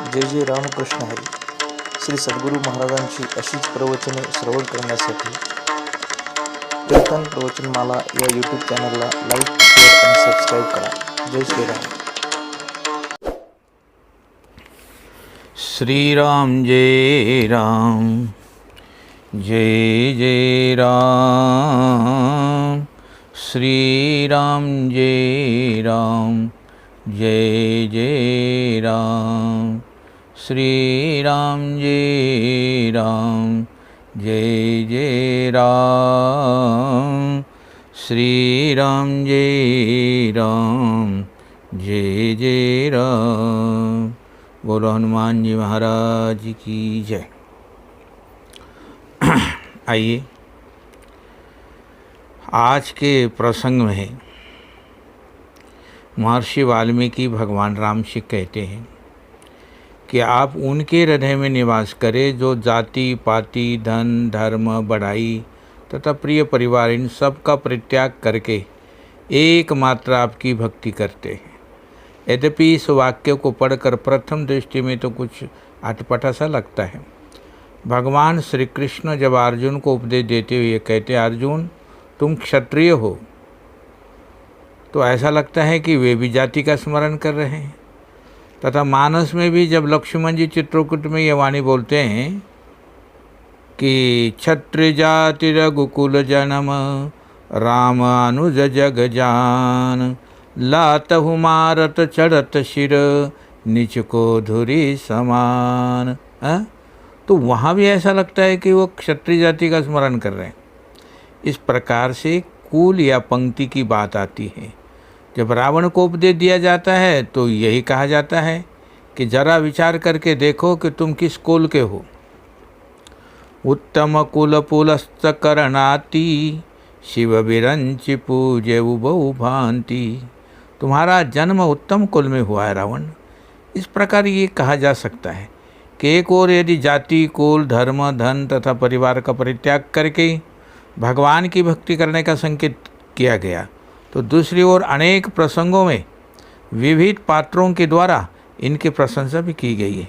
जय जय रामकृष्ण हरी. श्री सद्गुरू महाराजांची अशीच प्रवचने श्रवण करण्यासाठी कीर्तन प्रवचनमाला या यूट्यूब चॅनलला लाईक, शेअर आणि सबस्क्राईब करा. जय श्रीराम. श्रीराम जय राम, जय जय राम. श्रीराम जय राम, जय जय राम. श्रीराम जय राम, जय जय राम. श्रीराम जय राम, जय जय राम. बोलो हनुमान जी महाराज की जय. आइए आज के प्रसंग में महर्षि वाल्मीकि भगवान राम से कहते हैं कि आप उनके हृदय में निवास करें जो जाति पाति धन धर्म बढ़ाई तथा प्रिय परिवार इन सब का परित्याग करके एकमात्र आपकी भक्ति करते हैं. यद्यपि इस वाक्य को पढ़कर प्रथम दृष्टि में तो कुछ अटपटा सा लगता है. भगवान श्री कृष्ण जब अर्जुन को उपदेश देते हुए कहते हैं, अर्जुन तुम क्षत्रिय हो, तो ऐसा लगता है कि वे भी जाति का स्मरण कर रहे हैं. तथा मानस में भी जब लक्ष्मण जी चित्रकूट में ये वाणी बोलते हैं कि क्षत्रिय जाति रघुकुल जन्म राम अनुज जग जान लातहु मारत चढ़त शिर निच को धुरी समान. तो वहाँ भी ऐसा लगता है कि वो क्षत्रिय जाति का स्मरण कर रहे हैं. इस प्रकार से कुल या पंक्ति की बात आती है. जब रावण को उपदेश दिया जाता है तो यही कहा जाता है कि जरा विचार करके देखो कि तुम किस कुल के हो. उत्तम कुल पुलस्त करणाति शिव विरंचि पूजे उबऊ भांति. तुम्हारा जन्म उत्तम कुल में हुआ है रावण. इस प्रकार ये कहा जा सकता है कि एक ओर यदि जाति कुल धर्म धन तथा परिवार का परित्याग करके भगवान की भक्ति करने का संकेत किया गया, तो दूसरी ओर अनेक प्रसंगों में विविध पात्रों के द्वारा इनकी प्रशंसा भी की गई है.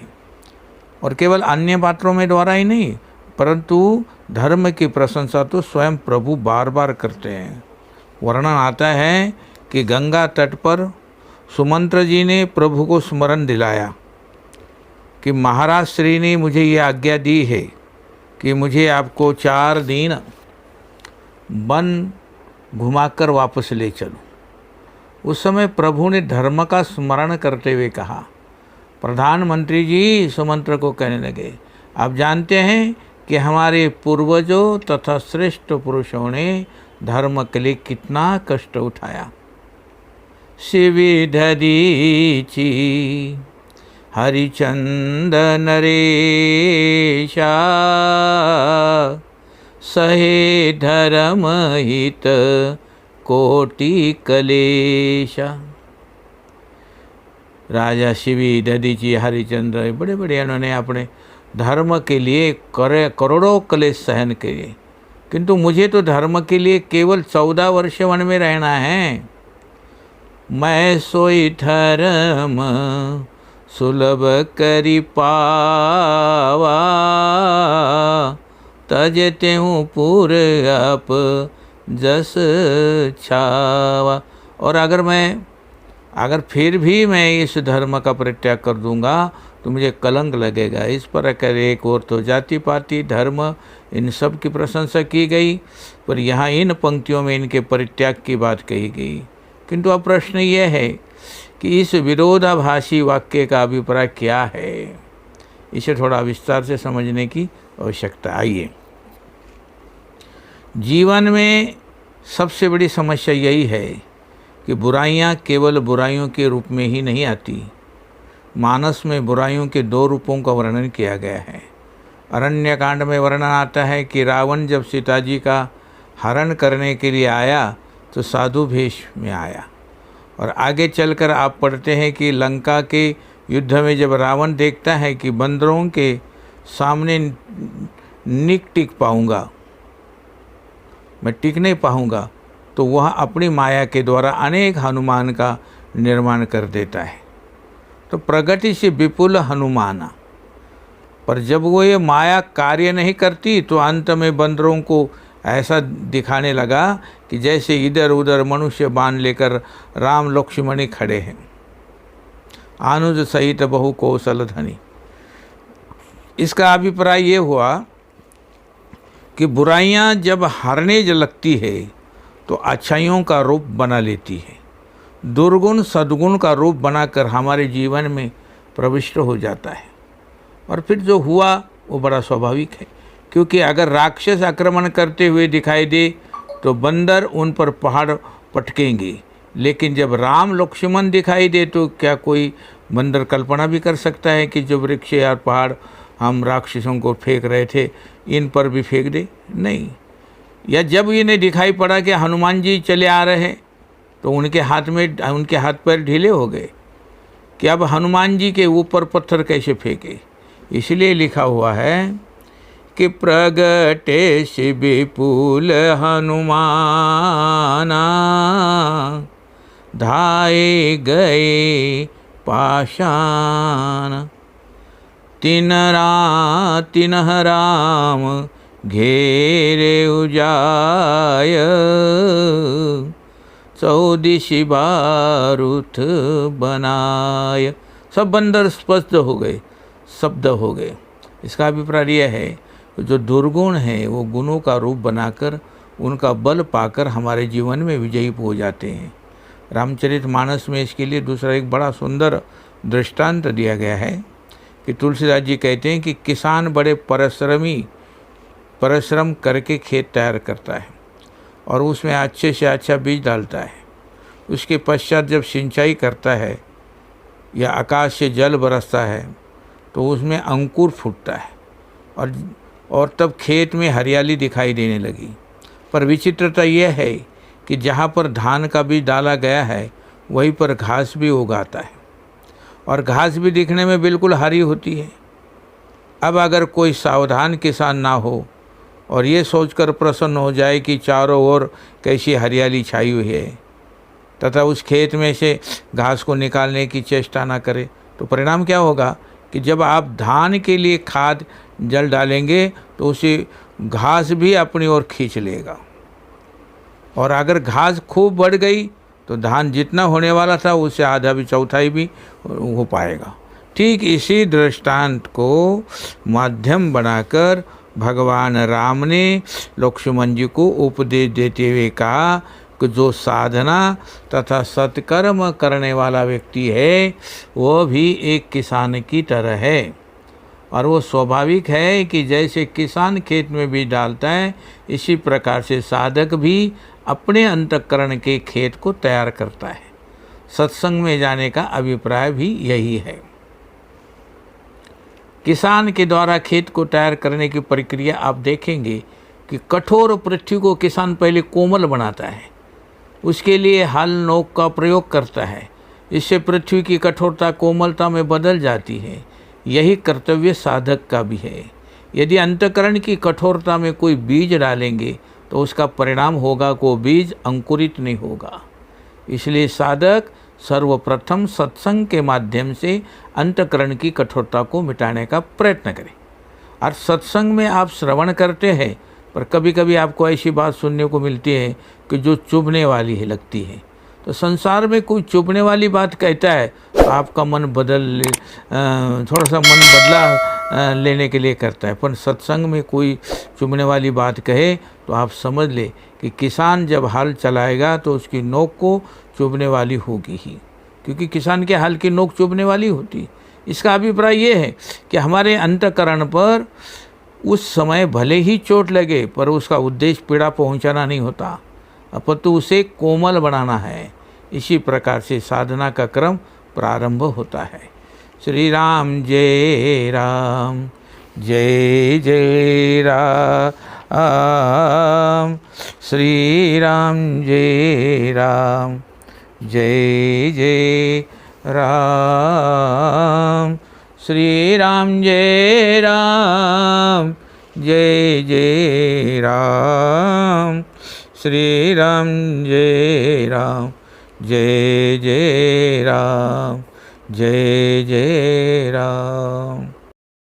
और केवल अन्य पात्रों में द्वारा ही नहीं, परंतु धर्म की प्रशंसा तो स्वयं प्रभु बार बार करते हैं. वर्णन आता है कि गंगा तट पर सुमंत्र जी ने प्रभु को स्मरण दिलाया कि महाराज श्री ने मुझे ये आज्ञा दी है कि मुझे आपको 4 दिन वन घुमाकर वापस ले चलूं. उस समय प्रभु ने धर्म का स्मरण करते हुए कहा. प्रधानमंत्री जी सुमंत्र को कहने लगे, आप जानते हैं कि हमारे पूर्वजों तथा श्रेष्ठ पुरुषों ने धर्म के लिए कितना कष्ट उठाया. शिवी धरीची हरिचंद नरेशा सहे धर्म हित कोटि कलेशा. राजा शिवी दधीची हरिचंद्र बड़े बड़े इन्होंने अपने धर्म के लिए करोड़ों कलेश सहन किए, किंतु मुझे तो धर्म के लिए केवल 14 वर्ष वन में रहना है. मैं सोई धर्म सुलभ करी पावा तजते हूँ पूर आप जस छावा. और अगर फिर भी मैं इस धर्म का परित्याग कर दूंगा तो मुझे कलंक लगेगा. इस पर कर एक और तो जाति पाति धर्म इन सब की प्रशंसा की गई, पर यहाँ इन पंक्तियों में इनके परित्याग की बात कही गई. किंतु अब प्रश्न यह है कि इस विरोधाभासी वाक्य का अभिप्राय क्या है. इसे थोड़ा विस्तार से समझने की आवश्यकता. आइए, जीवन में सबसे बड़ी समस्या यही है कि बुराइयां केवल बुराइयों के रूप में ही नहीं आती. मानस में बुराइयों के 2 रूपों का वर्णन किया गया है. अरण्यकांड में वर्णन आता है कि रावण जब सीता जी का हरण करने के लिए आया तो साधु वेश में आया. और आगे चलकर आप पढ़ते हैं कि लंका के युद्ध में जब रावण देखता है कि बंदरों के सामने टिक पाऊँगा, मैं टिक नहीं पाऊँगा, तो वह अपनी माया के द्वारा अनेक हनुमान का निर्माण कर देता है. तो प्रगति से विपुल हनुमाना। पर जब वो ये माया कार्य नहीं करती तो अंत में बंदरों को ऐसा दिखाने लगा कि जैसे इधर उधर मनुष्य बाण लेकर राम लक्ष्मण खड़े हैं, अनुज सहित बहु कौशल धनी। इसका अभिप्राय ये हुआ कि बुराइयां जब हारने लगती है तो अच्छाइयों का रूप बना लेती है, दुर्गुण सद्गुण का रूप बनाकर हमारे जीवन में प्रविष्ट हो जाता है। और फिर जो हुआ वो बड़ा स्वाभाविक है, क्योंकि अगर राक्षस आक्रमण करते हुए दिखाई दे तो बंदर उन पर पहाड़ पटकेंगे, लेकिन जब राम लक्ष्मण दिखाई दे तो क्या कोई बंदर कल्पना भी कर सकता है कि जो वृक्ष या पहाड़ हम राक्षसों को फेंक रहे थे इन पर भी फेंक दे? नहीं। या जब इन्हें दिखाई पड़ा कि हनुमान जी चले आ रहे हैं तो उनके हाथ पैर ढीले हो गए कि अब हनुमान जी के ऊपर पत्थर कैसे फेंके। इसलिए लिखा हुआ है कि प्रगटे से विपुल हनुमाना, धाये गए पाषाण, तिनह राम घेरे उजाय, चौदिशी बारूथ बनाय। सब बंदर स्पष्ट हो गए, शब्द हो गए। इसका अभिप्राय यह है कि जो दुर्गुण है वो गुणों का रूप बनाकर उनका बल पाकर हमारे जीवन में विजयी हो जाते हैं। रामचरितमानस में इसके लिए दूसरा एक बड़ा सुंदर दृष्टांत दिया गया है कि तुलसीदास जी कहते हैं कि किसान बड़े परिश्रम करके खेत तैयार करता है और उसमें अच्छे से अच्छा बीज डालता है। उसके पश्चात जब सिंचाई करता है या आकाश से जल बरसता है तो उसमें अंकुर फूटता है और तब खेत में हरियाली दिखाई देने लगी। पर विचित्रता यह है कि जहाँ पर धान का बीज डाला गया है वहीं पर घास भी उगाता है और घास भी दिखने में बिल्कुल हरी होती है। अब अगर कोई सावधान किसान ना हो और ये सोचकर प्रसन्न हो जाए कि चारों ओर कैसी हरियाली छाई हुई है तथा उस खेत में से घास को निकालने की चेष्टा ना करे तो परिणाम क्या होगा कि जब आप धान के लिए खाद जल डालेंगे तो उसे घास भी अपनी ओर खींच लेगा और अगर घास खूब बढ़ गई तो धान जितना होने वाला था उससे आधा भी चौथाई भी हो पाएगा। ठीक इसी दृष्टांत को माध्यम बनाकर भगवान राम ने लक्ष्मण जी को उपदेश देते हुए कहा कि जो साधना तथा सत्कर्म करने वाला व्यक्ति है वह भी एक किसान की तरह है और वो स्वाभाविक है कि जैसे किसान खेत में बीज डालता है इसी प्रकार से साधक भी अपने अंतःकरण के खेत को तैयार करता है। सत्संग में जाने का अभिप्राय भी यही है। किसान के द्वारा खेत को तैयार करने की प्रक्रिया आप देखेंगे कि कठोर पृथ्वी को किसान पहले कोमल बनाता है, उसके लिए हल नोक का प्रयोग करता है, इससे पृथ्वी की कठोरता कोमलता में बदल जाती है। यही कर्तव्य साधक का भी है। यदि अंतःकरण की कठोरता में कोई बीज डालेंगे तो उसका परिणाम होगा कि वो बीज अंकुरित नहीं होगा। इसलिए साधक सर्वप्रथम सत्संग के माध्यम से अंतःकरण की कठोरता को मिटाने का प्रयत्न करें। और सत्संग में आप श्रवण करते हैं पर कभी कभी आपको ऐसी बात सुनने को मिलती है कि जो चुभने वाली है लगती है। तो संसार में कोई चुभने वाली बात कहता है तो आपका मन थोड़ा सा मन बदला लेने के लिए करता है। पर सत्संग में कोई चुभने वाली बात कहे तो आप समझ ले कि किसान जब हल चलाएगा तो उसकी नोक को चुभने वाली होगी ही, क्योंकि किसान के हल की नोक चुभने वाली होती। इसका अभिप्राय ये है कि हमारे अंतःकरण पर उस समय भले ही चोट लगे पर उसका उद्देश्य पीड़ा पहुंचाना नहीं होता, अपितु उसे कोमल बनाना है। इसी प्रकार से साधना का क्रम प्रारंभ होता है। श्री राम जय राम, जय जय राम, श्री राम जय राम, जय जय राम, श्री राम जय राम, जय जय राम, श्री राम जय राम, जय जय राम, जय जय राम।